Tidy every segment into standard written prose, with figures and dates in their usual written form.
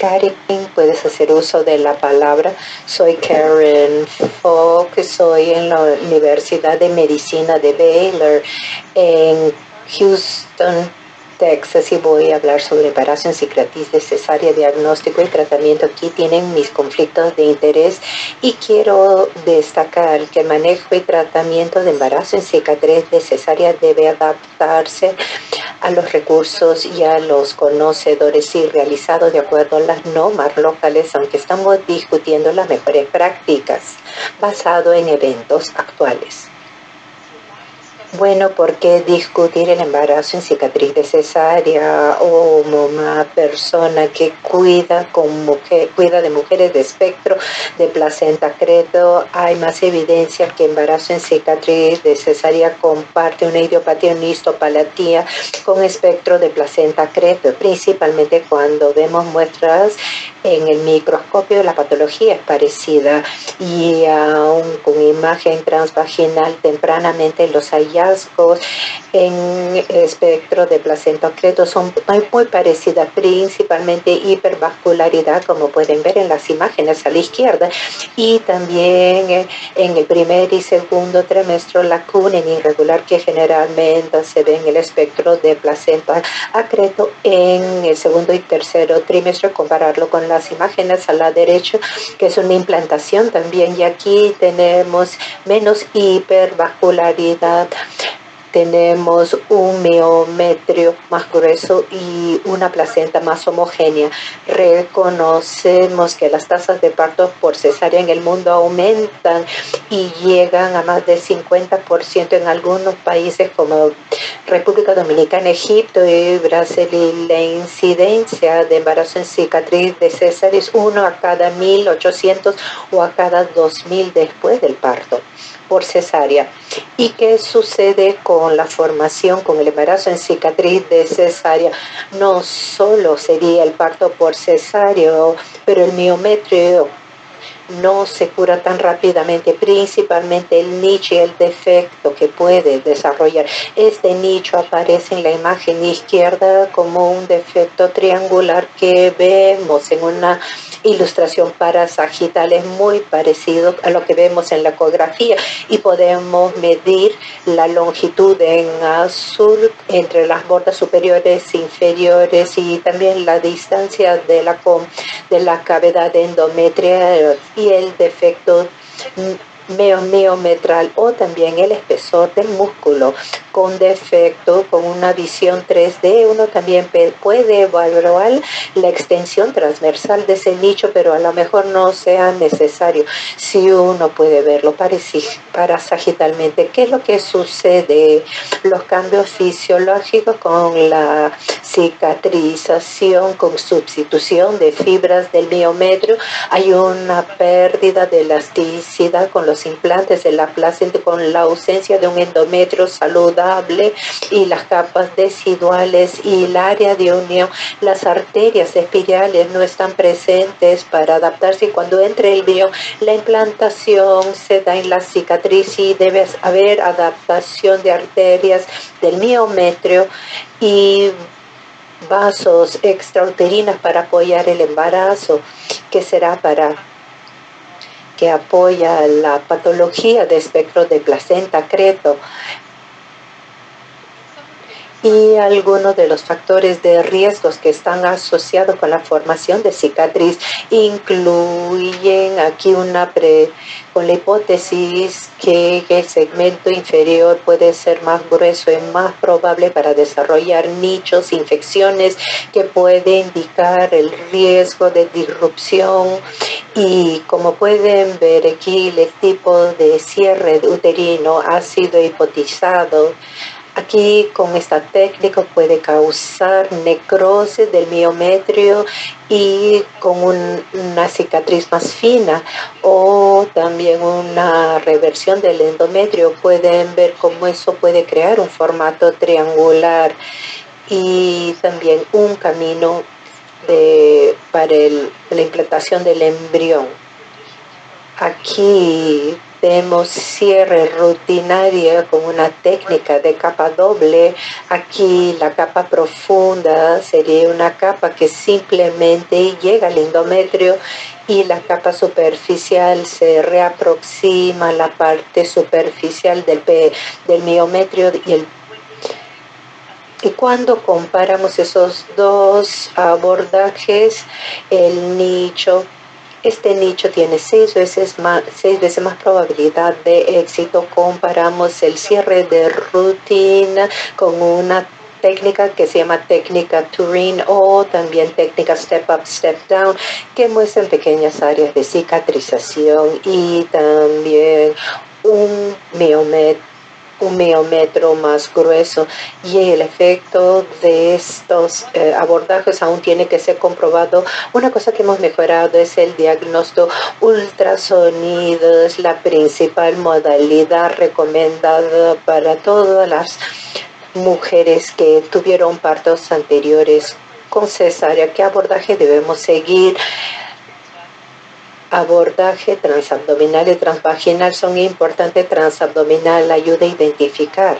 Karen, puedes hacer uso de la palabra. Soy Karen Falk, soy en la Universidad de Medicina de Baylor en Houston, Texas, y voy a hablar sobre embarazo en cicatriz de cesárea, diagnóstico y tratamiento. Aquí tienen mis conflictos de interés y quiero destacar que el manejo y tratamiento de embarazo en cicatriz de cesárea debe adaptarse a los recursos y a los conocedores y realizado de acuerdo a las normas locales, aunque estamos discutiendo las mejores prácticas basado en eventos actuales. Bueno, ¿por qué discutir el embarazo en cicatriz de cesárea o una persona que cuida de mujeres de espectro de placenta credo? Hay más evidencia que embarazo en cicatriz de cesárea comparte una idiopatía, una histopatía con espectro de placenta credo, principalmente cuando vemos muestras en el microscopio. La patología es parecida y aún con imagen transvaginal tempranamente los hallazgos en espectro de placenta credo son muy parecidas, principalmente hipervascularidad, como pueden ver en las imágenes a la izquierda, y también en el primer y segundo trimestre lacuna irregular que generalmente se ve en el espectro de placenta credo en el segundo y tercero trimestre. Compararlo con las imágenes a la derecha, que es una implantación también, y aquí tenemos menos hipervascularidad, tenemos un miometrio más grueso y una placenta más homogénea. Reconocemos que las tasas de parto por cesárea en el mundo aumentan y llegan a más del 50% en algunos países como República Dominicana, Egipto y Brasil, y la incidencia de embarazo en cicatriz de cesárea es 1 a cada 1.800 o a cada 2.000 después del parto por cesárea. ¿Y qué sucede con la formación, con el embarazo en cicatriz de cesárea? No solo sería el parto por cesárea, pero el miometrio no se cura tan rápidamente, principalmente el nicho y el defecto que puede desarrollar. Este nicho aparece en la imagen izquierda como un defecto triangular que vemos en una ilustración parasagital. Es muy parecido a lo que vemos en la ecografía y podemos medir la longitud en azul entre las bordas superiores e inferiores y también la distancia de la cavidad endometrial y el defecto miometral, o también el espesor del músculo con defecto. Con una visión 3D uno también puede evaluar la extensión transversal de ese nicho, pero a lo mejor no sea necesario si uno puede verlo parasagitalmente. ¿Qué es lo que sucede? Los cambios fisiológicos con la cicatrización, con sustitución de fibras del miometrio. Hay una pérdida de elasticidad con los implantes de la placenta, con la ausencia de un endometrio saludable y las capas residuales y el área de unión. Las arterias espirales no están presentes para adaptarse, y cuando entra el brillo, la implantación se da en la cicatriz y debe haber adaptación de arterias del miometrio y vasos extrauterinas para apoyar el embarazo, que será para que apoya la patología de espectro de placenta credo. Y algunos de los factores de riesgos que están asociados con la formación de cicatriz incluyen aquí con la hipótesis que el segmento inferior puede ser más grueso y más probable para desarrollar nichos, infecciones que pueden indicar el riesgo de disrupción. Y como pueden ver aquí, el tipo de cierre uterino ha sido hipotizado. Aquí con esta técnica puede causar necrosis del miometrio y con una cicatriz más fina, o también una reversión del endometrio. Pueden ver cómo eso puede crear un formato triangular y también un camino para la implantación del embrión. Aquí vemos cierre rutinaria con una técnica de capa doble. Aquí la capa profunda sería una capa que simplemente llega al endometrio y la capa superficial se reaproxima a la parte superficial del miometrio y cuando comparamos esos dos abordajes, este nicho tiene 6 veces más probabilidad de éxito. Comparamos el cierre de rutina con una técnica que se llama técnica Turing o también técnica Step Up, Step Down, que muestran pequeñas áreas de cicatrización y también un miometro más grueso, y el efecto de estos abordajes aún tiene que ser comprobado. Una cosa que hemos mejorado es el diagnóstico. Ultrasonido es la principal modalidad recomendada para todas las mujeres que tuvieron partos anteriores con cesárea. ¿Qué abordaje debemos seguir? Abordaje transabdominal y transvaginal son importantes. Transabdominal ayuda a identificar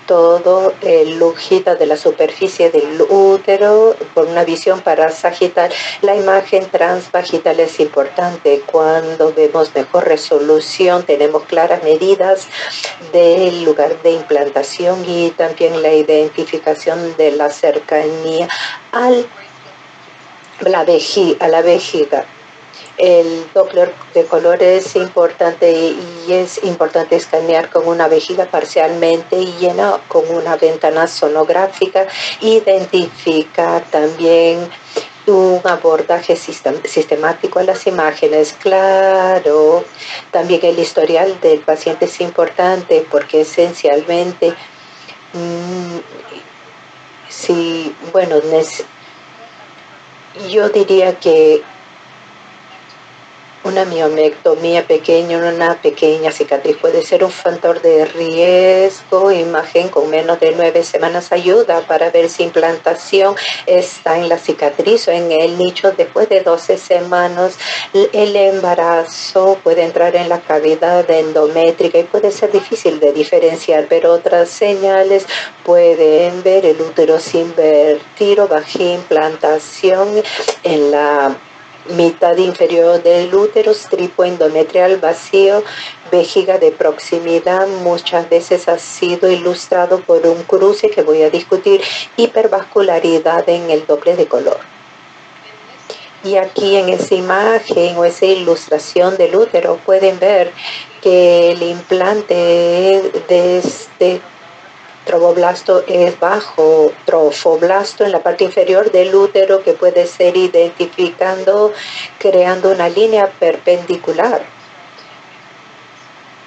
todo el lujita de la superficie del útero por una visión parasagital. La imagen transvaginal es importante cuando vemos mejor resolución, tenemos claras medidas del lugar de implantación y también la identificación de la cercanía a la vejiga. El Doppler de color es importante y es importante escanear con una vejiga parcialmente llena con una ventana sonográfica. Identificar también un abordaje sistemático a las imágenes. Claro, también el historial del paciente es importante porque esencialmente, yo diría que una miomectomía pequeña, una pequeña cicatriz puede ser un factor de riesgo. Imagen con menos de 9 semanas ayuda para ver si implantación está en la cicatriz o en el nicho. Después de 12 semanas, el embarazo puede entrar en la cavidad endométrica y puede ser difícil de diferenciar, pero otras señales pueden ver el útero sin vertir o baja implantación en la mitad inferior del útero, estripo endometrial vacío, vejiga de proximidad. Muchas veces ha sido ilustrado por un cruce que voy a discutir. Hipervascularidad en el doble de color. Y aquí en esa imagen o esa ilustración del útero pueden ver que el implante de este trofoblasto es bajo, trofoblasto en la parte inferior del útero, que puede ser identificando creando una línea perpendicular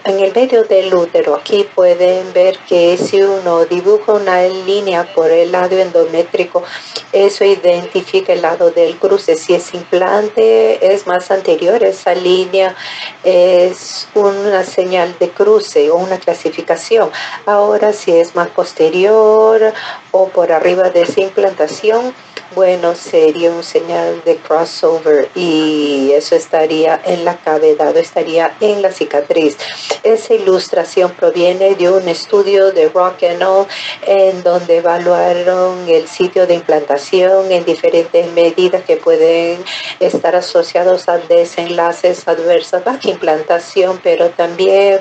en el medio del útero. Aquí pueden ver que si uno dibuja una línea por el lado endométrico, eso identifica el lado del cruce. Si es implante, es más anterior, esa línea es una señal de cruce o una clasificación. Ahora, si es más posterior o por arriba de esa implantación, bueno, sería un señal de crossover y eso estaría en la cavidad, estaría en la cicatriz. Esa ilustración proviene de un estudio de Rock et al. En donde evaluaron el sitio de implantación en diferentes medidas que pueden estar asociados a desenlaces adversos, baja implantación, pero también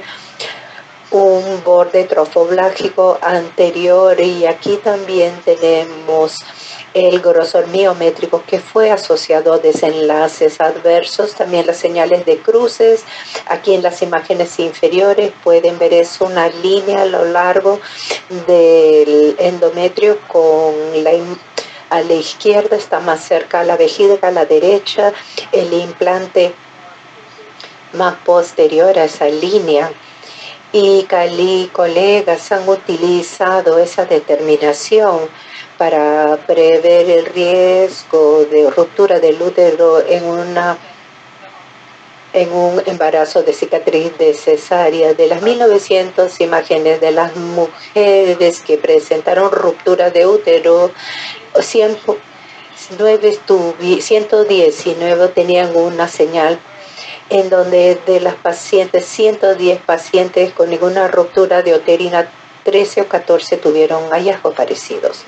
un borde trofoblágico anterior. Y aquí también tenemos el grosor miométrico que fue asociado a desenlaces adversos. También las señales de cruces. Aquí en las imágenes inferiores pueden ver es una línea a lo largo del endometrio a la izquierda está más cerca a la vejiga, a la derecha el implante más posterior a esa línea. Y colegas han utilizado esa determinación para prever el riesgo de ruptura del útero en un embarazo de cicatriz de cesárea. De las 1900 imágenes de las mujeres que presentaron ruptura de útero, 119 tenían una señal en donde de las pacientes, 110 pacientes con ninguna ruptura de uterina, 13 o 14 tuvieron hallazgos parecidos.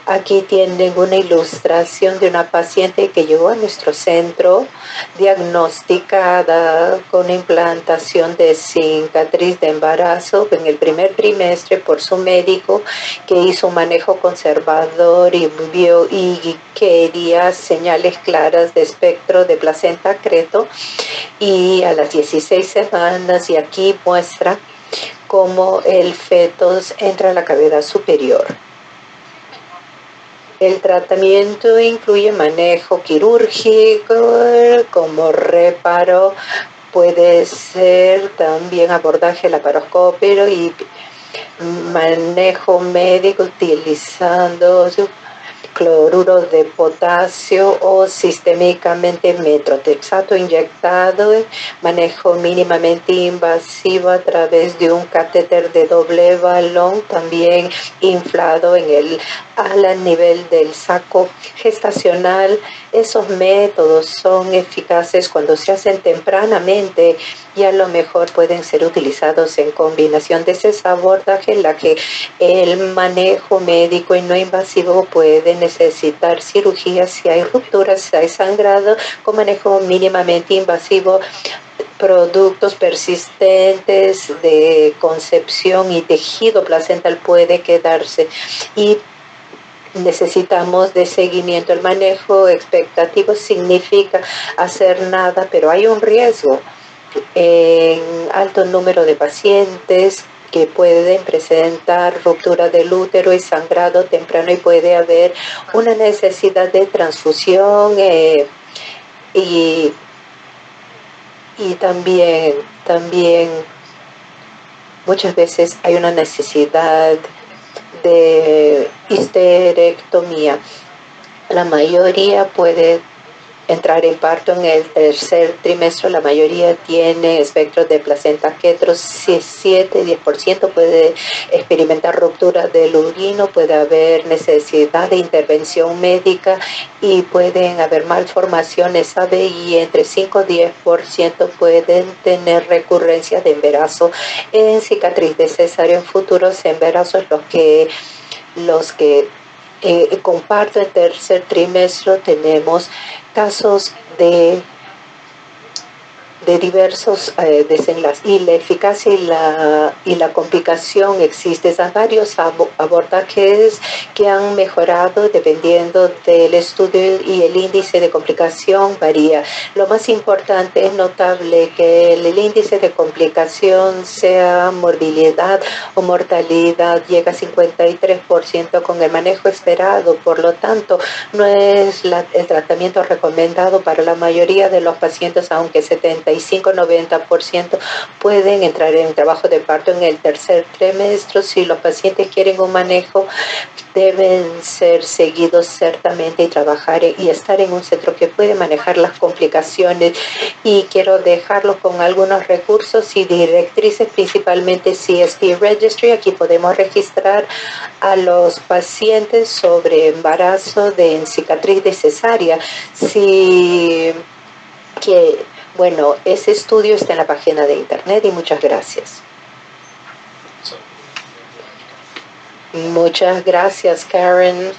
Aquí tienen una ilustración de una paciente que llegó a nuestro centro diagnosticada con implantación de cicatriz de embarazo en el primer trimestre por su médico, que hizo un manejo conservador y vio y quería señales claras de espectro de placenta creto, y a las 16 semanas, y aquí muestra cómo el feto entra a la cavidad superior. El tratamiento incluye manejo quirúrgico como reparo, puede ser también abordaje laparoscópico y manejo médico utilizando cloruro de potasio o sistémicamente metrotexato inyectado, manejo mínimamente invasivo a través de un catéter de doble balón, también inflado al nivel del saco gestacional. Esos métodos son eficaces cuando se hacen tempranamente y a lo mejor pueden ser utilizados en combinación de ese abordaje en la que el manejo médico y no invasivo puede necesitar cirugía si hay rupturas, si hay sangrado, con manejo mínimamente invasivo, productos persistentes de concepción y tejido placental puede quedarse, y necesitamos de seguimiento. El manejo expectativo significa hacer nada, pero hay un riesgo en alto número de pacientes que pueden presentar ruptura del útero y sangrado temprano, y puede haber una necesidad de transfusión y también muchas veces hay una necesidad de histerectomía. La mayoría puede entrar en parto en el tercer trimestre. La mayoría tiene espectro de placenta ketro. 7-10% puede experimentar ruptura del urino, puede haber necesidad de intervención médica y pueden haber malformaciones, ¿sabe? Y entre 5-10% pueden tener recurrencia de embarazo en cicatriz de cesárea en futuros embarazos. Los que comparto el tercer trimestre, tenemos casos de diversos desenlaces, y la eficacia y la complicación existe. Hay varios abordajes que han mejorado dependiendo del estudio, y el índice de complicación varía. Lo más importante, es notable que el índice de complicación, sea morbilidad o mortalidad, llega a 53% con el manejo esperado. Por lo tanto, no es el tratamiento recomendado para la mayoría de los pacientes, aunque 75-90% pueden entrar en trabajo de parto en el tercer trimestre. Si los pacientes quieren un manejo, deben ser seguidos ciertamente y trabajar y estar en un centro que puede manejar las complicaciones. Y quiero dejarlo con algunos recursos y directrices, principalmente CSP Registry. Aquí podemos registrar a los pacientes sobre embarazo de cicatriz de cesárea. Bueno, ese estudio está en la página de internet, y muchas gracias. Muchas gracias, Karen.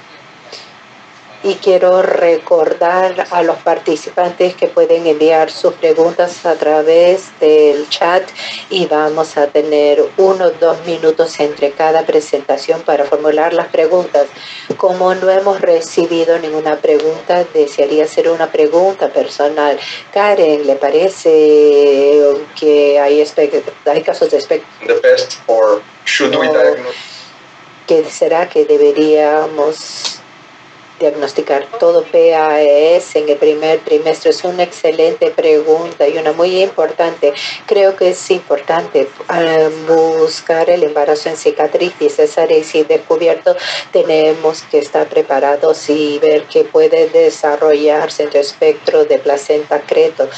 Y quiero recordar a los participantes que pueden enviar sus preguntas a través del chat, y vamos a tener 1 o 2 minutos entre cada presentación para formular las preguntas. Como no hemos recibido ninguna pregunta, desearía hacer una pregunta personal. Karen, ¿le parece que hay casos de espectro? ¿Qué será que deberíamos diagnosticar todo PAES en el primer trimestre? Es una excelente pregunta y una muy importante. Creo que es importante buscar el embarazo en cicatriz y cesárea, y si descubierto, tenemos que estar preparados y ver que puede desarrollarse en el espectro de placenta creto.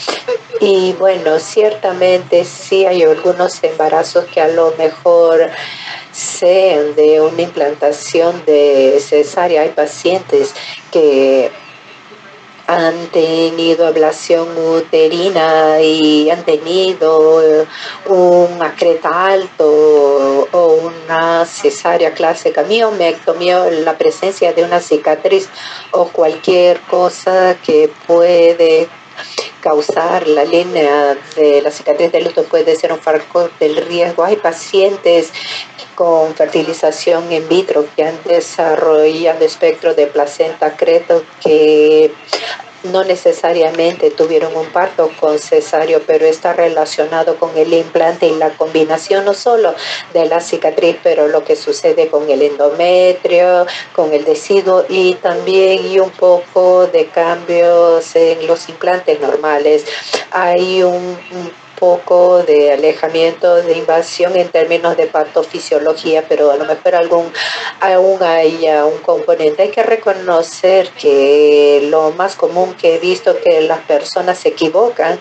Y bueno, ciertamente sí hay algunos embarazos que a lo mejor sean de una implantación de cesárea. Hay pacientes que han tenido ablación uterina y han tenido un acreta alto o una cesárea clásica, miomectomía, la presencia de una cicatriz o cualquier cosa que puede causar la línea de la cicatriz del luto puede ser un factor del riesgo. Hay pacientes con fertilización in vitro que han desarrollado espectro de placenta creto que no necesariamente tuvieron un parto con cesárea, pero está relacionado con el implante y la combinación no solo de la cicatriz, pero lo que sucede con el endometrio, con el deciduo y también y un poco de cambios en los implantes normales. Hay un poco de alejamiento, de invasión en términos de patofisiología, pero a lo mejor aún hay un componente. Hay que reconocer que lo más común que he visto que las personas se equivocan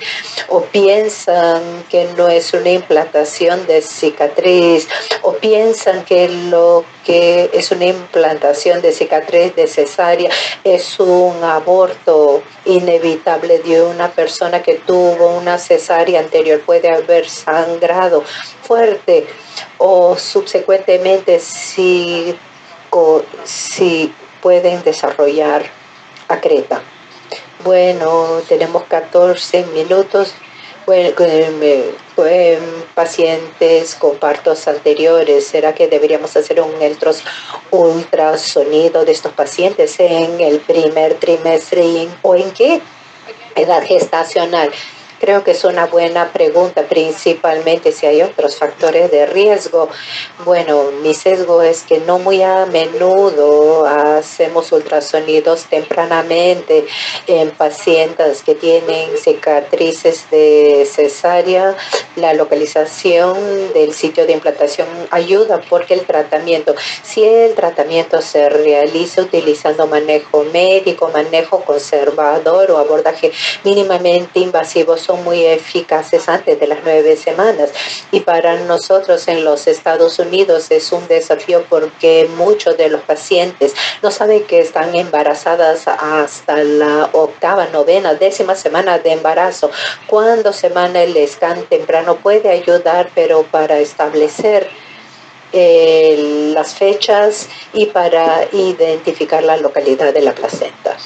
o piensan que no es una implantación de cicatriz o piensan que lo que es una implantación de cicatriz de cesárea es un aborto inevitable de una persona que tuvo una cesárea anterior, puede haber sangrado fuerte o subsecuentemente si pueden desarrollar acreta. Bueno, tenemos 14 minutos. Bueno, pacientes con partos anteriores, ¿será que deberíamos hacer un ultrasonido de estos pacientes en el primer trimestre o en qué edad gestacional? Creo que es una buena pregunta, principalmente si hay otros factores de riesgo. Bueno, mi sesgo es que no muy a menudo hacemos ultrasonidos tempranamente en pacientes que tienen cicatrices de cesárea. La localización del sitio de implantación ayuda porque si el tratamiento se realiza utilizando manejo médico, manejo conservador o abordaje mínimamente invasivo, son muy eficaces antes de las 9 semanas. Y para nosotros en los Estados Unidos es un desafío porque muchos de los pacientes no saben que están embarazadas hasta la 8ª, 9ª, 10ª semana de embarazo. Cuando se manda el scan temprano puede ayudar, pero para establecer las fechas y para identificar la localidad de la placenta.